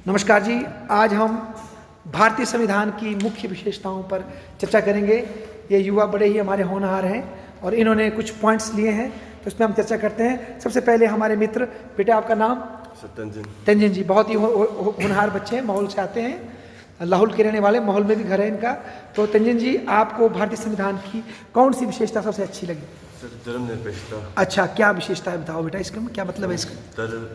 नमस्कार जी। आज हम भारतीय संविधान की मुख्य विशेषताओं पर चर्चा करेंगे। ये युवा बड़े ही हमारे होनहार हैं और इन्होंने कुछ पॉइंट्स लिए हैं, तो इसमें हम चर्चा करते हैं। सबसे पहले हमारे मित्र, बेटा आपका नाम? तंजन जी। बहुत ही होनहार बच्चे हैं, माहौल से आते हैं, लाहौल के रहने वाले, माहौल में भी घर है इनका। तो तंजन जी, आपको भारतीय संविधान की कौन सी विशेषता सबसे अच्छी लगी? सर, धर्मनिरपेक्षता। अच्छा, क्या विशेषता है बताओ बेटा, इसका क्या मतलब है इसका?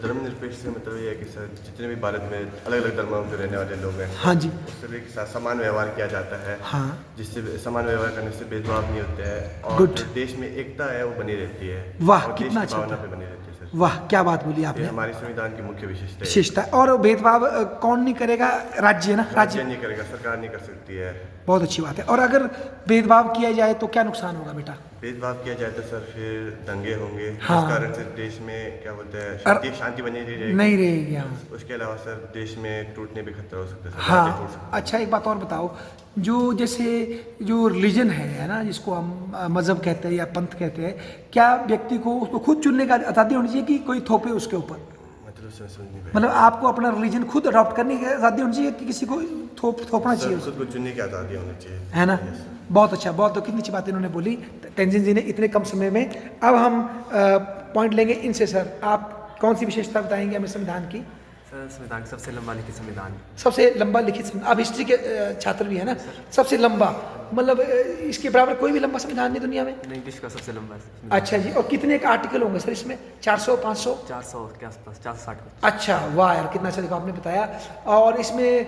धर्मनिरपेक्ष से मतलब ये है कि सर जितने भी भारत में अलग अलग धर्मों के रहने वाले लोग हैं, हाँ जी, उससे भी एक साथ समान व्यवहार किया जाता है। हाँ, जिससे समान व्यवहार करने से भेदभाव नहीं होते हैं और Good. जो देश में एकता है वो बनी रहती है। वाह, और कितना देश की अच्छा भावना था। पे बनी रहती है सर। वाह, क्या बात बोली ये आपने। हमारे संविधान की मुख्य विशेषता है। विशेषता और भेदभाव कौन नहीं करेगा? राज्य ना, राज्य नहीं करेगा, सरकार नहीं कर सकती है। बहुत अच्छी बात है। और अगर भेदभाव किया जाए तो क्या नुकसान होगा बेटा? भेदभाव किया जाए तो सर फिर दंगे होंगे, हाँ। इस कारण से देश में क्या बोलते हैं शांति बनी नहीं रहेगी। नहीं रहेगी, हाँ। उसके अलावा सर देश में टूटने भी खतरा हो सकता है सर, राज्य टूट हाँ, सकता है। अच्छा एक बात और बताओ, जो जैसे जो रिलीजन है ना, जिसको हम मज़हब कहते हैं या पंथ कहते हैं, क्या व्यक्ति को उसको खुद चुनने का आज़ादी होनी चाहिए कि कोई थोपे उसके ऊपर? समझ नहीं पाया। मतलब आपको अपना रिलीजन खुद अडॉप्ट करने की आज़ादी होनी चाहिए कि किसी को थोपना चाहिए? खुद को चुनने की आज़ादी होनी चाहिए, है ना। बहुत अच्छा, बहुत तो कितनी अच्छी बात इन्होंने बोली तंजन जी ने इतने कम समय में। अब हम पॉइंट लेंगे इनसे। सर, आप कौन सी विशेषता बताएंगे हमें संविधान की? सर, संविधान सबसे लंबा लिखित संविधान। सबसे लंबा लिखित संविधान। आप हिस्ट्री के छात्र भी है ना? सबसे लंबा मतलब इसके बराबर कोई भी लंबा संविधान नहीं दुनिया में? नहीं, विश्व का सबसे लंबा संविधान। अच्छा जी। और कितने का आर्टिकल होंगे सर इसमें? 400, 500? 400 के आसपास, 460। अच्छा, वाह यार, कितना अच्छा देखो आपने बताया। और इसमें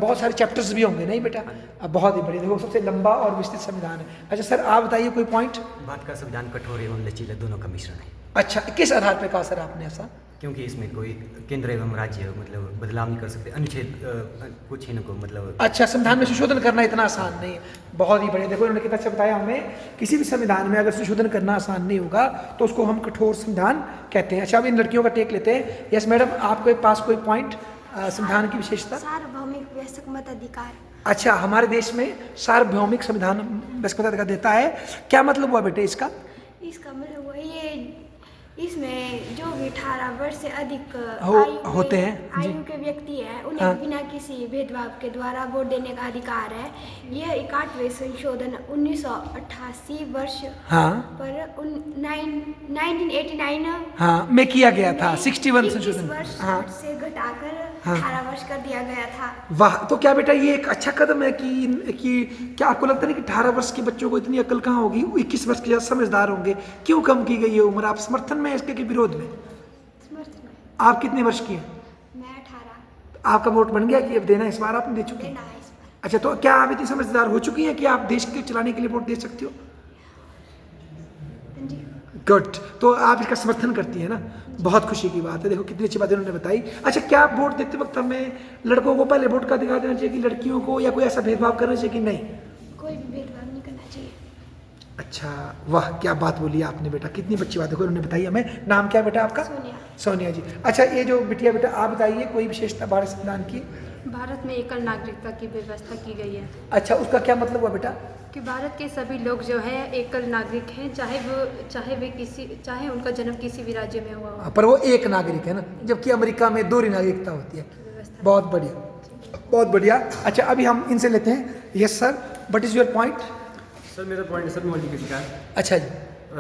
बहुत सारे चैप्टर्स भी होंगे, नहीं बेटा? अब बहुत ही बढ़िया, देखो सबसे लंबा और विस्तृत संविधान है। अच्छा सर, आप बताइए कोई पॉइंट। भारत का संविधान कठोर एवं लचीला दोनों का मिश्रण है। अच्छा, किस आधार पर कहा सर आपने ऐसा? क्योंकि इसमें कोई केंद्र एवं राज्य मतलब बदलाव नहीं कर सकते, अनुच्छेद कुछ इनको मतलब। अच्छा, संविधान में संशोधन करना इतना आसान नहीं है। बहुत ही बढ़िया, देखो इन्होंने कितना अच्छा बताया हमें। किसी भी संविधान में अगर संशोधन करना आसान नहीं होगा तो उसको हम कठोर संविधान कहते हैं। अच्छा, अब इन लड़कियों का टेक लेते हैं। यस मैडम, आपके पास कोई पॉइंट संविधान की विशेषता? सार्वभौमिक वयस्क मताधिकार। अच्छा, हमारे देश में सार्वभौमिक संविधान वयस्क मताधिकार देता है। क्या मतलब हुआ बेटे इसका? इसका मतलब हुआ ये, इसमें जो भी 18 वर्ष से अधिक होते हैं जी। आयु के व्यक्ति हैं, उन्हें हाँ। बिना किसी भेदभाव के द्वारा वोट देने का अधिकार है। यह 61वें संशोधन 1988 वर्ष हाँ पर 1989 हाँ में किया गया था। 61 संशोधन। वर्ष हाँ से घटाकर हाँ। 18 वर्ष कर दिया गया था। वाह, तो क्या बेटा ये एक अच्छा कदम है कि क्या आपको लगता है कि 18 वर्ष के बच्चों को इतनी अकल कहाँ होगी? 21 वर्ष के ज्यादा समझदार होंगे। क्यों कम की गई ये उम्र? आप समर्थन में इसके कि विरोध में? समर्थन में। आप कितने वर्ष की हैं? मैं 18। आपका वोट बन गया कि अब देना इस बार आपने दे चुके हैं? देना है इस बार। अच्छा, तो क्या आप इतनी समझदार हो चुकी हैं कि आप देश के चलाने के लिए वोट दे सकती हो? जी। गुड, तो आप इसका समर्थन करती है ना? बहुत खुशी की बात है। देखो कितनी अच्छी बात उन्होंने बताई। अच्छा, क्या आप वोट देते वक्त हमें लड़कों को पहले वोट का अधिकार देना चाहिए कि लड़कियों को, या कोई ऐसा भेदभाव करना चाहिए कि नहीं? कोई भी भेदभाव नहीं करना चाहिए। अच्छा, वाह क्या बात बोली आपने बेटा, कितनी अच्छी बात है उन्होंने बताई हमें। नाम क्या बेटा आपका? सोनिया। सोनिया जी। अच्छा, ये जो बिटिया बेटा आप बताइए कोई विशेषता भारत संविधान की? भारत में एकल नागरिकता की व्यवस्था की गई है अच्छा, उसका क्या मतलब हुआ बेटा? कि भारत के सभी लोग जो है एकल नागरिक हैं, चाहे उनका जन्म किसी भी राज्य में हुआ हो। पर वो एक नागरिक है ना, जबकि अमेरिका में 2 नागरिकता होती है। बहुत बढ़िया, बहुत बढ़िया। अच्छा, अभी हम इनसे लेते हैं। Yes sir, what is your point? Sir, मेरा पॉइंट सर मौलिक अधिकार। अच्छा जी।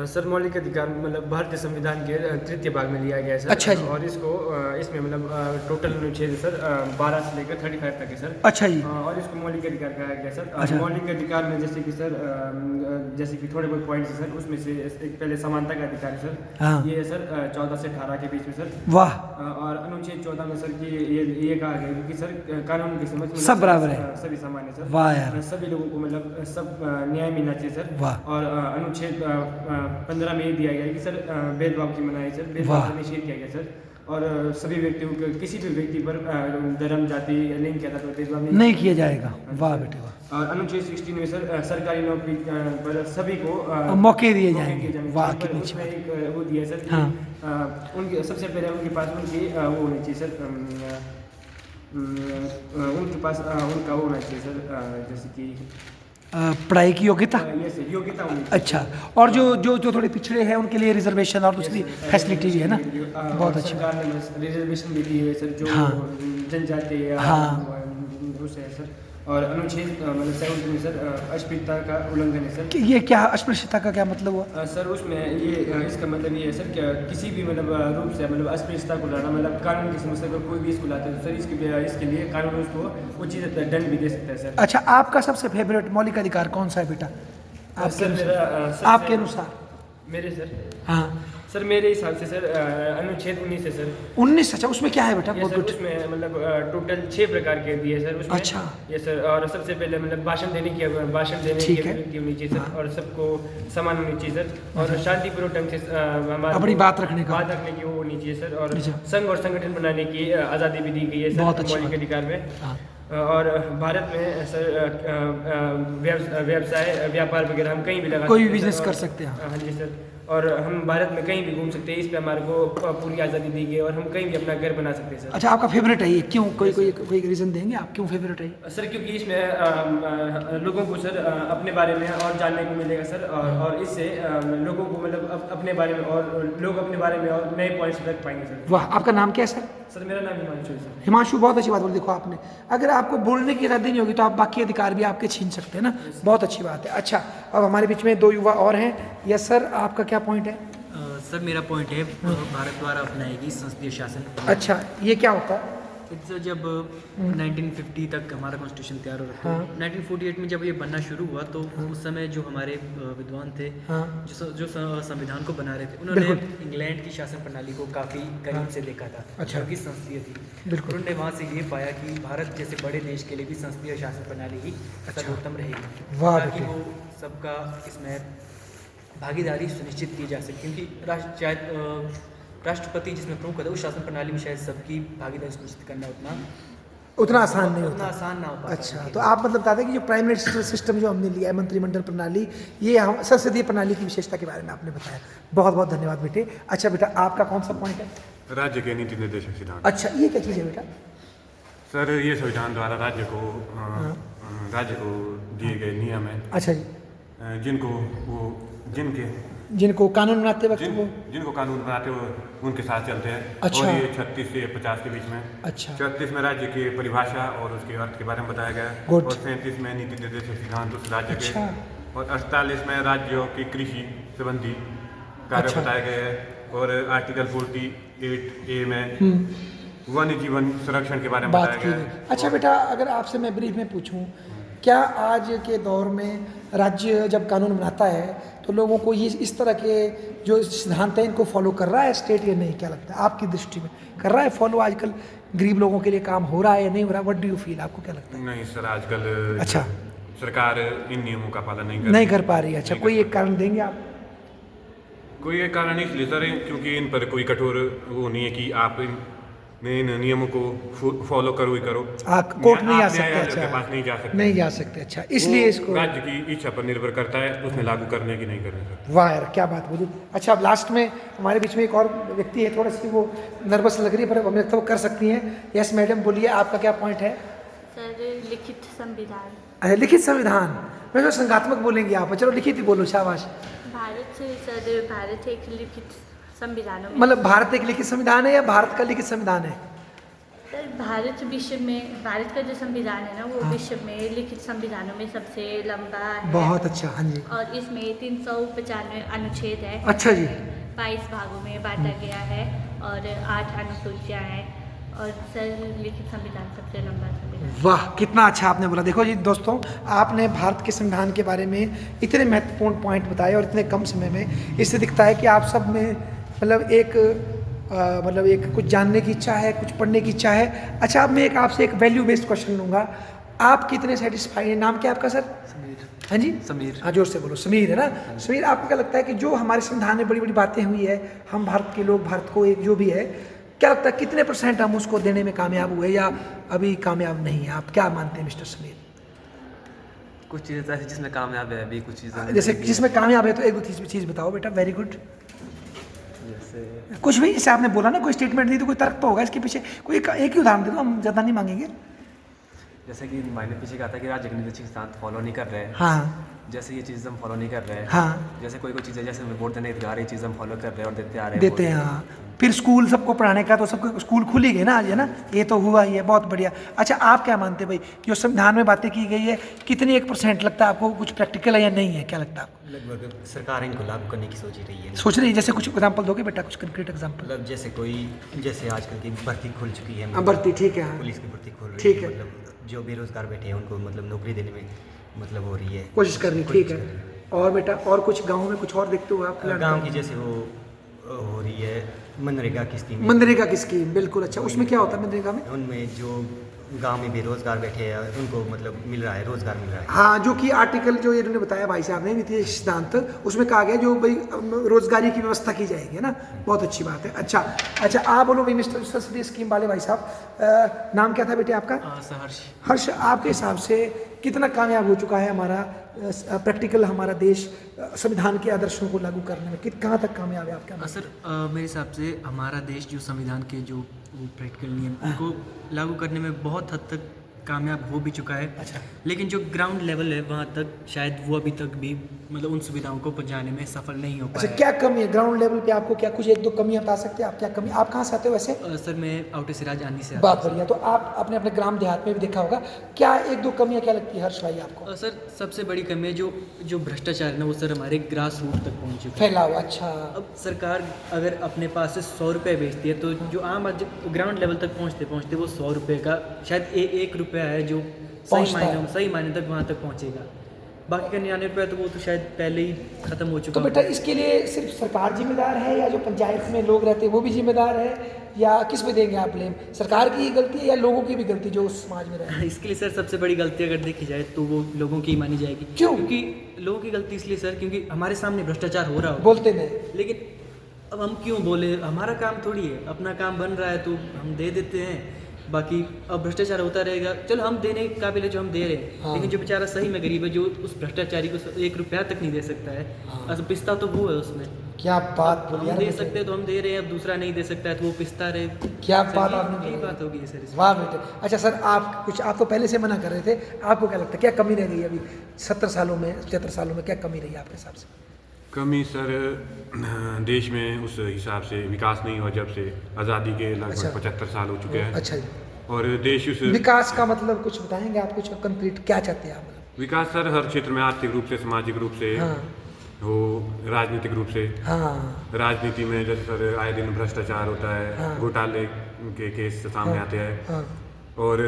सर, मौलिक अधिकार मतलब भारतीय संविधान के तृतीय भाग में लिया गया है सर। अच्छा जी। और इसको इसमें मतलब टोटल अनुच्छेद सर 12 से लेकर 35 तक है सर। अच्छा जी। और इसको मौलिक अधिकार कहा गया सर। अच्छा। मौलिक अधिकार में जैसे कि सर जैसे कि थोड़े बहुत पॉइंट्स है सर, उसमें से एक पहले समानता का अधिकार है सर। हाँ। ये है सर 14 से 18 के बीच में सर। वाह। और अनुच्छेद 14 में सर कि ये कहा गया है कि सर कानून की समझ में सब बराबर है, सभी समान है सर। वाह यार। सभी लोगों को मतलब सब न्याय मिलना चाहिए सर। वाह। और अनुच्छेद 15 में ये दिया गया है कि सर भेदभाव की मनाही सर, भेदभाव का निषेध किया गया सर। और सभी व्यक्तियों को, किसी भी व्यक्ति पर धर्म, जाति, लिंग के आधार पर भेदभाव नहीं किया जाएगा। वाह बेटे वाह। और अनुच्छेद 16 में सर सरकारी नौकरी पर सभी को मौके दिए जाएंगे। वाह, कितनी अच्छी बात। एक वो दिया है सर कि उनके सबसे पहले उनके पास उनकी वो होनी चाहिए सर, उनके पास उनका वो होना चाहिए सर, जैसे कि पढ़ाई की योग्यता। योग्यता होनी चाहिए। अच्छा, और जो थोड़े पिछड़े हैं उनके लिए रिजर्वेशन और दूसरी फैसिलिटी भी है ना? बहुत अच्छी। सरकार ने रिजर्वेशन भी दी है सर, जो जनजाति या हाँ। उसे है सर। और अनुच्छेद मतलब 7 में सर अस्पृश्यता का उल्लंघन है सर। कि ये क्या अस्पृश्यता का क्या मतलब हुआ? सर उसमें ये इसका मतलब ये है सर कि किसी भी मतलब रूप से मतलब अस्पृश्यता को लाना मतलब कानून की समस्या को कोई भी इसको लाता है तो सर इसके लिए कानून उसको उचित दंड भी दे सकता है सर। अच्छा, आपका सबसे फेवरेट मौलिक अधिकार कौन सा है बेटा आपके अनुसार? मेरे सर हाँ सर मेरे हिसाब से सर अनुच्छेद 19 है सर। 19? अच्छा, उसमें क्या है बेटा? ये बहुत सर कुछ। उसमें मतलब टोटल 6 प्रकार के दिए सर उसमें। अच्छा। ये सर और सबसे पहले मतलब भाषण देने की ठीक है। अभिव्यक्ति होनी चाहिए सर और सबको समान होनी चाहिए सर और शांतिपूर्वक ढंग से अपनी बात रखने की वो होनी चाहिए सर और अच्छा। संघ और संगठन बनाने की आज़ादी भी दी गई है बहुत सर अच्छी मौलिक बात। अधिकार में। हाँ। और भारत में सर व्यवसाय व्यापार वगैरह हम कहीं भी लगा कोई भी सकते हैं बिजनेस सर, कर और- सकते हैं। हाँ जी सर। और हम भारत में कहीं भी घूम सकते हैं, इस पे हमारे को पूरी आज़ादी दी गई है और हम कहीं भी अपना घर बना सकते हैं सर। अच्छा, आपका फेवरेट है ये, क्यों? कोई रीजन देंगे आप क्यों फेवरेट है ये? सर क्योंकि इसमें लोगों को सर अपने बारे में और जानने को मिलेगा सर और इससे लोगों को मतलब अपने बारे में और लोग अपने बारे में और नए पॉइंट्स रख पाएंगे सर। वाह, आपका नाम क्या है सर? सर मेरा नाम हिमांशु है सर। हिमांशु, बहुत अच्छी बात बोली। देखो आपने, अगर आपको बोलने की आज़ादी नहीं होगी तो आप बाकी अधिकार भी आपके छीन सकते हैं ना। बहुत अच्छी बात है। अच्छा, अब हमारे बीच में 2 युवा और हैं। यस सर, आपका क्या पॉइंट है? सर मेरा पॉइंट है भारत द्वारा अपनाएगी संसदीय शासन। अच्छा, ये क्या होता है? सर जब 1950 तक हमारा कॉन्स्टिट्यूशन तैयार हो रहा था, 1948 में जब ये बनना शुरू हुआ तो उस समय जो हमारे विद्वान थे जो संविधान को बना रहे थे उन्होंने इंग्लैंड की शासन प्रणाली को काफ़ी करीब से देखा था। अच्छा। जो कि संसदीय थी। उन्होंने वहाँ से ये पाया कि भारत जैसे बड़े देश के लिए भी संसदीय शासन प्रणाली ही सर्वोत्तम रहेगी, वाह ताकि बेटे। वो सबका इसमें भागीदारी सुनिश्चित की जा सके। क्योंकि राष्ट्रपति जिसमें प्रमुख होता है उस शासन प्रणाली में शायद सबकी भागीदारी सुनिश्चित करना उतना आसान नहीं उतना होता। आसान ना हो पाता। अच्छा, तो आप मतलब बताते हैं कि जो प्राइम मिनिस्टर सिस्टम जो हमने लिया है, मंत्रिमंडल प्रणाली, ये हम संसदीय प्रणाली की विशेषता के बारे में आपने बताया। बहुत बहुत धन्यवाद बेटे। अच्छा बेटा, आपका कौन सा पॉइंट है? राज्य के नीति निर्देशक सिद्धांत। अच्छा, ये क्या चीज़ है बेटा? सर ये संविधान द्वारा राज्य को दिए गए नियम है अच्छा जी, जिनको कानून बनाते वक्त वो जिनको कानून बनाते हुए उनके साथ चलते हैं। अच्छा। और ये 36 से 50 के बीच में। अच्छा। 36 में राज्य की परिभाषा और उसके अर्थ के बारे में बताया गया है। Good। और 37 में नीति निर्देशक सिद्धांत उस राज्य अच्छा। के। और 48 में राज्यों की कृषि संबंधी कार्य अच्छा। बताए गए हैं। और आर्टिकल 48A में वन्य जीवन संरक्षण के बारे में बात बताया की गया गई। है। अच्छा बेटा, अगर आपसे मैं ब्रीफ में पूछूं, क्या आज के दौर में राज्य जब कानून बनाता है तो लोगों को ये इस तरह के जो सिद्धांत हैं इनको फॉलो कर रहा है स्टेट या नहीं? क्या लगता है आपकी दृष्टि में, कर रहा है फॉलो? आजकल गरीब लोगों के लिए काम हो रहा है या नहीं हो रहा? What do you feel? आपको क्या लगता है? नहीं सर, आजकल अच्छा। सरकार इन नियमों का पालन नहीं कर पा रही है। अच्छा, नहीं कोई कर एक कारण देंगे आप? कोई एक कारण इसलिए सर क्योंकि इन पर कोई कठोर वो नहीं है कि आप इन नियमों को फॉलो करो ही करो। आप कोर्ट नहीं आ सकते? न्यायालय के पास अच्छा, नहीं जा सकते। नहीं जा सकते। अच्छा, इसलिए वो इसको राज्य की इच्छा पर निर्भर करता है उसमें लागू करने की नहीं करने का। वाह यार, क्या बात बोली। अच्छा, अब लास्ट में हमारे बीच में एक और व्यक्ति है, थोड़ा सी वो नर्वस लग रही है पर हम लगता है वो कर सकती हैं। यस मैडम, बोलिए आपका क्या पॉइंट है? सर लिखित संविधान। अरे लिखित संविधान, मैं तो संज्ञात्मक बोलेंगे आप। चलो लिखित ही बोलो, शाबाश। भारत एक लिखित संविधानों में मतलब भारत एक लिखित संविधान है या भारत का लिखित संविधान है? सर भारत का जो संविधान है ना वो हाँ। विश्व में लिखित संविधानों में सबसे लंबा है। बहुत अच्छा, हाँ जी। और इसमें 395 अनुच्छेद है। अच्छा जी। 22 भागों में बांटा गया है और 8 अनुसूचियाँ हैं और सर लिखित संविधान सबसे लंबा संविधान। वाह, कितना अच्छा आपने बोला। देखो जी दोस्तों, आपने भारत के संविधान के बारे में इतने महत्वपूर्ण पॉइंट बताए और इतने कम समय में, इससे दिखता है कि आप सब में मतलब एक कुछ जानने की इच्छा है, कुछ पढ़ने की इच्छा है। अच्छा, अब मैं एक आपसे एक वैल्यू बेस्ड क्वेश्चन लूँगा। आप कितने सेटिस्फाई हैं? नाम क्या आपका सर? समीर। हाँ जी, समीर। हाँ जोर से बोलो। समीर है ना? समीर, आपको क्या लगता है कि जो हमारे संविधान में बड़ी बड़ी बातें हुई है, हम भारत के लोग, भारत को एक जो भी है, क्या लगता है कितने % हम उसको देने में कामयाब हुए या अभी कामयाब नहीं है? आप क्या मानते हैं मिस्टर समीर? कुछ चीज़ें ऐसी जिसमें कामयाब है, अभी कुछ चीज़ें जैसे जिसमें कामयाब है तो एक दो चीज़ बताओ बेटा। Very good. जैसे कुछ भी, जैसे आपने बोला ना, कोई स्टेटमेंट दी तो कोई तर्क तो होगा इसके पीछे। कोई एक ही उदाहरण दे दो, हम ज़्यादा नहीं मांगेंगे। जैसे कि मैंने पीछे कहा था कि राज्य के निर्देशक सिद्धांत फॉलो नहीं कर रहे हैं। हाँ जैसे ये चीज़ हम फॉलो नहीं कर रहे हैं। हाँ, जैसे कोई चीज़ें जैसे वोट देने अधिकार, ये चीज़ हम फॉलो कर रहे हैं और देते आ रहे हैं। देते हैं। हाँ, फिर स्कूल सबको पढ़ाने का, तो सबको स्कूल खुल ही गए ना आज, है ना, ये तो हुआ ही है, बहुत बढ़िया। अच्छा आप क्या मानते हैं भाई, जो संविधान में बातें की गई है कितनी 1% लगता है आपको, कुछ प्रैक्टिकल है या नहीं है, क्या लगता है आपको? लगभग सरकार इनको लागू करने की सोच ही रही है। सोच रही है, जैसे कुछ एग्जाम्पल दोगे बेटा, कुछ कंक्रीट एग्जाम्पल? मतलब जैसे आजकल की भर्ती खुल चुकी है, भर्ती, ठीक है, हाँ, पुलिस की भर्ती खुल रही ठीक है। मतलब जो बेरोजगार बैठे हैं उनको मतलब नौकरी देने में मतलब हो रही है, कोशिश कर रही है, ठीक है। और बेटा और कुछ गाँव में कुछ और देखते हो आप? गाँव की जैसे वो हो रही है मनरेगा की स्कीम। मनरेगा की स्कीम, बिल्कुल। अच्छा उसमें क्या होता है मनरेगा में? उनमें जो गांव में बेरोजगार बैठे हैं उनको मतलब मिल रहा है, रोजगार मिल रहा है। हाँ, जो कि आर्टिकल जो इन्होंने बताया भाई साहब ने, नीति सिद्धांत, उसमें कहा गया जो भाई रोजगारी की व्यवस्था की जाएगी, है ना, बहुत अच्छी बात है। अच्छा आप बोलो भाई मिस्टर सब्सिडी स्कीम वाले भाई साहब, नाम क्या था बेटे आपका? सहर्ष। हर्ष, आपके हिसाब से कितना कामयाब हो चुका है हमारा प्रैक्टिकल हमारा देश संविधान के आदर्शों को लागू करने में, कहाँ तक कामयाब है आपका? सर मेरे हिसाब से हमारा देश जो संविधान के जो प्रैक्टिकल नियम उनको लागू करने में बहुत हद तक कामयाब हो भी चुका है। अच्छा। लेकिन जो ग्राउंड लेवल है वहाँ तक शायद वो अभी तक भी मतलब उन सुविधाओं को पहुँचाने में सफल नहीं हो पाया। अच्छा, क्या कमी है ग्राउंड लेवल पे? आपको क्या कुछ 1-2 कमियां बता सकते हैं आप? क्या कमी, आप कहाँ से आते हो वैसे? सर मैं आउटर सिराज आनी से बात बढ़िया। तो आप अपने अपने ग्राम देहात में भी देखा होगा, क्या 1-2 कमियां क्या लगती है हर्ष भाई आपको? सर सबसे बड़ी कमी है जो भ्रष्टाचार है ना, वो सर हमारे ग्रास रूट तक पहुँच चुका है, फैला हुआ। अच्छा, अब सरकार अगर अपने पास से 100 रुपये बेचती है तो जो आम ग्राउंड लेवल तक पहुँचते वो 100 रुपये का शायद 1 रुपया है जो सही मायने तक वहाँ तक पहुँचेगा। बाकी का 99 रुपया तो वो तो शायद पहले ही खत्म हो चुका। तो बेटा इसके लिए सिर्फ सरकार जिम्मेदार है या जो पंचायत में लोग रहते हैं वो भी जिम्मेदार है, या किस पे देंगे आप ब्लेम? सरकार की ही गलती है या लोगों की भी गलती जो उस समाज में रहे? इसके लिए सर सबसे बड़ी गलती अगर देखी जाए तो वो लोगों की ही मानी जाएगी। क्यों? क्योंकि लोगों की गलती इसलिए सर क्योंकि हमारे सामने भ्रष्टाचार हो रहा हो, बोलते नहीं, लेकिन अब हम क्यों बोले, हमारा काम थोड़ी है, अपना काम बन रहा है तो हम दे देते हैं, बाकी अब भ्रष्टाचार होता रहेगा। चलो हम देने के काबिल है जो हम दे रहे हैं, हाँ। लेकिन जो बेचारा सही में गरीब है जो उस भ्रष्टाचारी को 1 रुपया तक नहीं दे सकता है, हाँ। पिस्ता तो वो है उसमें। क्या बात बोली हम यार दे बेटे। सकते हैं तो हम दे रहे हैं, अब दूसरा नहीं दे सकता है तो वो पिस्ता रहे। क्या सर, बात ये- आपने यही बोली। बात होगी सर इसमें। वाह बेटे। अच्छा सर, आप तो पहले से मना कर रहे थे, आपको क्या लगता है क्या कमी रह गई अभी 70 सालों में, 75 सालों में, क्या कमी रही आपके हिसाब से? कमी सर देश में उस हिसाब से विकास नहीं हुआ जब से आज़ादी के लगभग अच्छा। 75 साल हो चुके हैं। अच्छा जी, और देश उस विकास का मतलब कुछ बताएंगे आप, कुछ कंक्रीट क्या चाहते हैं आप? विकास सर हर क्षेत्र में, आर्थिक रूप से, सामाजिक रूप से, हाँ हो राजनीतिक रूप से। हाँ राजनीति में जैसे सर आए दिन भ्रष्टाचार होता है, हाँ। घोटाले के केस सामने आते हैं, हाँ और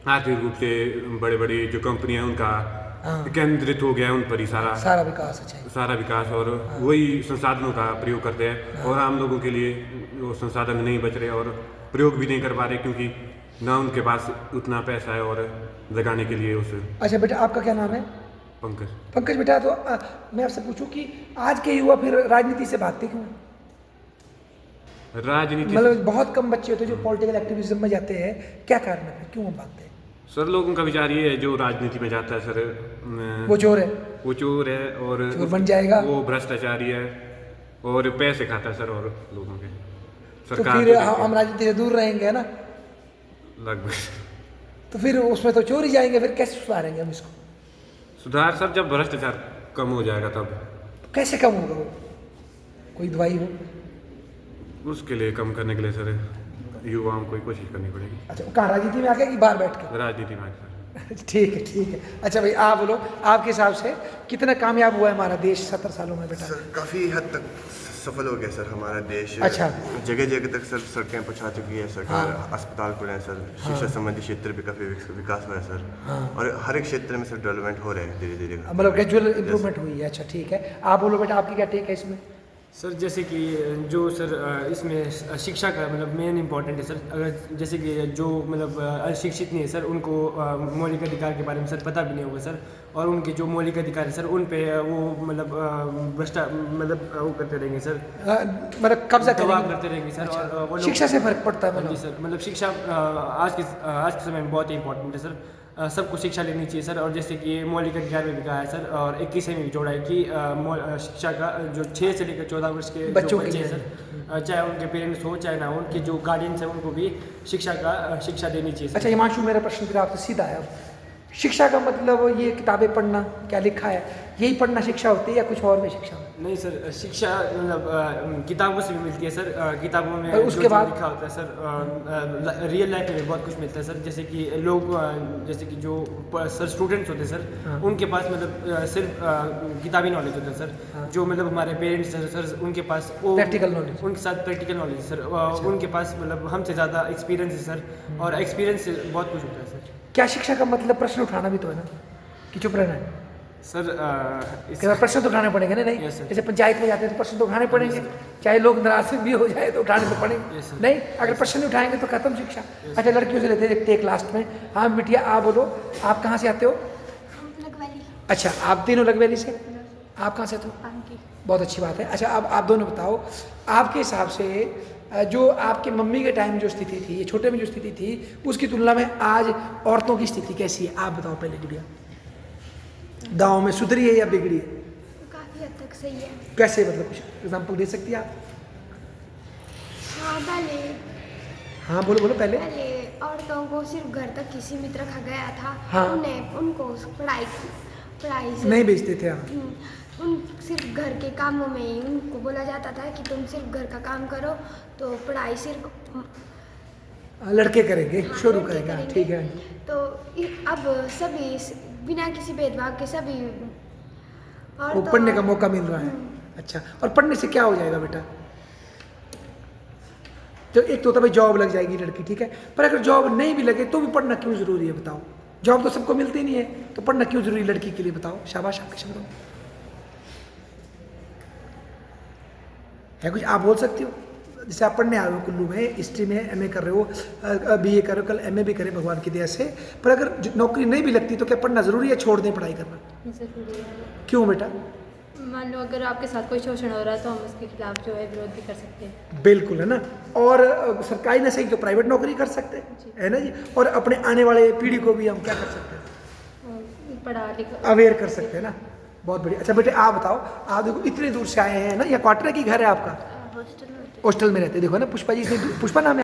आर्थिक रूप से बड़े बड़े जो कंपनियां उनका हाँ। केंद्रित हो गया है उन पर ही सारा विकास। अच्छा जी। सारा विकास, और वही संसाधनों का प्रयोग करते हैं, और आम लोगों के लिए वो संसाधन नहीं बच रहे और प्रयोग भी नहीं कर पा रहे क्योंकि ना उनके पास उतना पैसा है और लगाने के लिए उस। अच्छा बेटा, आपका क्या नाम है? पंकज। पंकज बेटा, तो मैं आपसे पूछूं कि आज के युवा फिर राजनीति से भागते क्यों? राजनीति मतलब बहुत कम बच्चे होते हैं जो पॉलिटिकल एक्टिविज्म में जाते हैं, क्या कारण है, क्यों वो भागते हैं? सर लोगों का विचार ये है जो राजनीति में जाता है सर, वो चोर है, वो चोर है और चोर बन जाएगा, वो भ्रष्टाचारी है और पैसे खाता है सर, और लोगों के तो सरकार फिर को हम राजनीति से दूर रहेंगे, है ना? लगभग। तो फिर उसमें तो चोर ही जाएंगे, फिर कैसे सुधारेंगे हम इसको? सुधार सर जब भ्रष्टाचार कम हो जाएगा तब। तो कैसे कम होगा वो? कोई दवाई हो? उसके लिए कम करने के लिए सर युवाओं को ही कोशिश करनी पड़ेगी। अच्छा, कहाँ राजनीति में आके कि बाहर बैठ के? राजनीति में सर। ठीक है ठीक है। अच्छा भाई आप बोलो, आपके हिसाब से कितना कामयाब हुआ है हमारा देश 70 सालों में बेटा? सर काफ़ी हद तक सफल हो गया सर हमारा देश। अच्छा। जगह जगह तक सर सड़कें पहुंचा चुकी है सरकार, अस्पताल खुले हैं सर, शिक्षा संबंधी क्षेत्र भी काफ़ी विकास हुआ है सर, और हर एक क्षेत्र में सर डेवलपमेंट हो रहे हैं धीरे धीरे, मतलब ग्रेजुअल इंप्रूवमेंट हुई है। अच्छा ठीक है, आप बोलो बेटा, आपकी क्या टेक है इसमें? सर जैसे कि जो सर इसमें शिक्षा का मतलब मेन इम्पोर्टेंट है सर। अगर जैसे कि जो मतलब अशिक्षित नहीं है सर, उनको मौलिक अधिकार के बारे में सर पता भी नहीं होगा सर, और उनके जो मौलिक अधिकार है सर उन पे वो मतलब मतलब वो करते रहेंगे सर, मतलब कब्जा दबाव करते रहेंगे सर। अच्छा। और वो लोग शिक्षा से फर्क पड़ता है जी मतलब? सर, मतलब शिक्षा आज के समय में बहुत ही इंपॉर्टेंट है सर। सबको शिक्षा लेनी चाहिए सर, और जैसे कि मौलिक अधिकार में भी कहा है सर, और 21वें में भी जोड़ा है कि शिक्षा का जो 6 से लेकर 14 वर्ष के बच्चों के बच्चे लिए हैं सर, चाहे उनके पेरेंट्स हो चाहे ना हो, उनके जो गार्डियंस हैं उनको भी शिक्षा देनी चाहिए सर। अच्छा हिमांशु, मेरा प्रश्न फिर आपसे सीधा है अब। शिक्षा का मतलब ये किताबें पढ़ना, क्या लिखा है यही पढ़ना शिक्षा होती है या कुछ और भी शिक्षा? नहीं सर, शिक्षा मतलब किताबों से भी मिलती है सर। किताबों में और उसके जो बाद लिखा होता है सर, रियल लाइफ में बहुत कुछ मिलता है सर। जैसे कि लोग जैसे कि जो सर स्टूडेंट्स होते हैं सर, उनके पास मतलब सिर्फ किताबी नॉलेज होता है सर। जो मतलब हमारे पेरेंट्स हैं सर, उनके पास वो प्रैक्टिकल नॉलेज, उनके साथ प्रैक्टिकल नॉलेज सर। उनके पास मतलब हमसे ज़्यादा एक्सपीरियंस है सर, और एक्सपीरियंस से बहुत कुछ होता है सर। क्या शिक्षा का मतलब प्रश्न उठाना भी तो है ना, कि चुप रहना है? सर प्रश्न तो उठाने पड़ेंगे ना, नहीं? जैसे पंचायत में जाते हैं तो प्रश्न तो उठाने पड़ेंगे, चाहे लोग नाराज भी हो जाए तो उठाने तो पड़ेंगे। नहीं, अगर प्रश्न नहीं उठाएंगे तो खत्म शिक्षा। अच्छा, लड़कियों से लेते हैं, देखते हैं लास्ट में। हाँ बिटिया, आप बोलो, आप कहाँ से आते हो? लगवाली। अच्छा, आप तीनों लगवेली से। आप कहाँ से आते हो? बहुत अच्छी बात है। अच्छा, अब आप दोनों बताओ, आपके हिसाब से जो आपके मम्मी के टाइम जो स्थिति थी, ये छोटे में जो स्थिति थी, उसकी तुलना में आज औरतों की स्थिति कैसी है? आप बताओ पहले गुड़िया। गांव में सुधरी है या बिगड़ी है? काफ़ी हद तक सही है। कैसे, मतलब कुछ एग्जांपल दे सकती है आप? हाँ, पहले हाँ बोलो बोलो पहले। औरतों को सिर्फ घर तक ही सीमित रखा गया था। हाँ। उनको पढ़ाई से नहीं भेजते थे। हाँ, उन सिर्फ घर के कामों में ही उनको बोला जाता था कि तुम सिर्फ घर का काम करो, तो पढ़ाई सिर्फ लड़के करेंगे, हाँ, शुरू लड़के करेंगे। करेंगे। ठीक है। तो अब सभी बिना किसी भेदभाव के सभी वो पढ़ने का मौका मिल रहा है। अच्छा, और पढ़ने से क्या हो जाएगा बेटा? तो एक तो भाई जॉब लग जाएगी लड़की, ठीक है, पर अगर जॉब नहीं भी लगे तो भी पढ़ना क्यों जरूरी है बताओ? जॉब तो सबको मिलती नहीं है, तो पढ़ना क्यों जरूरी लड़की के लिए बताओ? शाबाश आपके शब्दों में है कुछ आप बोल सकती हो? जैसे आप पढ़ने आए हो कुल्लू में, हिस्ट्री में एमए कर रहे हो, बीए कर रहे हो, कल एमए भी करें भगवान की दया से, पर अगर नौकरी नहीं भी लगती तो क्या पढ़ना जरूरी है, छोड़ दें पढ़ाई करना? ज़रूरी है। क्यों बेटा? मान लो अगर आपके साथ कोई शोषण हो रहा है तो हम उसके खिलाफ जो है विरोध भी कर सकते हैं। बिल्कुल, है ना। और सरकारी न सही तो प्राइवेट नौकरी कर सकते हैं, है ना जी। और अपने आने वाले पीढ़ी को भी हम क्या कर सकते हैं? पढ़ा लिखा अवेयर कर सकते हैं ना। बहुत बढ़िया। अच्छा बेटे, आप बताओ, आप देखो इतने दूर से आए हैं ना, या क्वार्टर की घर है आपका? हॉस्टल में रहते हैं, देखो ना पुष्पा जी, पुष्पा नाम है